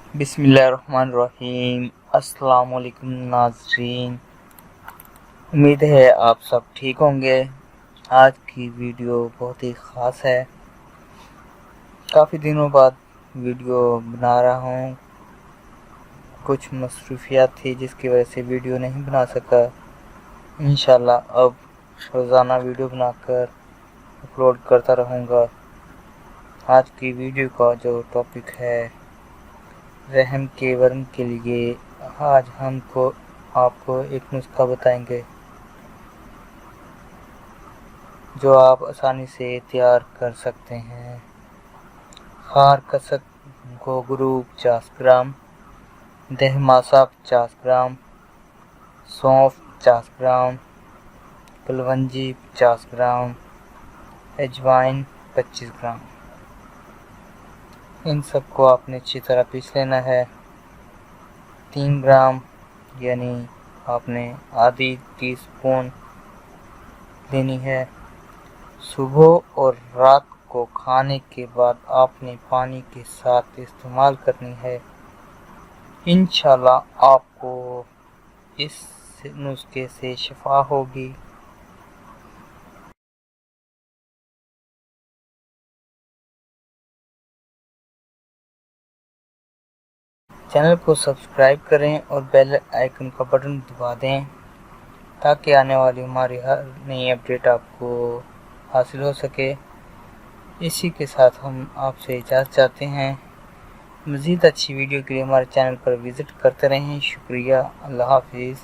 बिस्मिल्लाहिर्रहमानिर्रहीम। अस्सलाम वालेकुम नाज़रीन, उम्मीद है आप सब ठीक होंगे। आज की वीडियो बहुत ही ख़ास है। काफ़ी दिनों बाद वीडियो बना रहा हूँ। कुछ मसरूफियात थी जिसकी वजह से वीडियो नहीं बना सका। इंशाल्लाह अब रोज़ाना वीडियो बनाकर अपलोड करता रहूँगा। आज की वीडियो का जो टॉपिक है रहम के वर्म के लिए, आज आपको एक नुस्खा बताएंगे जो आप आसानी से तैयार कर सकते हैं। खार कसक गोगरू 50 ग्राम, दहमासा 50 ग्राम, सौंफ 50 ग्राम, कलवंजी 50 ग्राम, अजवाइन 25 ग्राम। इन सबको आपने अच्छी तरह पीस लेना है। 3 ग्राम यानी आपने आधी टीस्पून लेनी है। सुबह और रात को खाने के बाद आपने पानी के साथ इस्तेमाल करनी है। इंशाल्लाह आपको इस नुस्खे से शिफा होगी। चैनल को सब्सक्राइब करें और बेल आइकन का बटन दबा दें ताकि आने वाली हमारी हर नई अपडेट आपको हासिल हो सके। इसी के साथ हम आपसे इजाज़त चाहते हैं। मज़ीद अच्छी वीडियो के लिए हमारे चैनल पर विज़िट करते रहें। शुक्रिया। अल्लाह हाफिज़।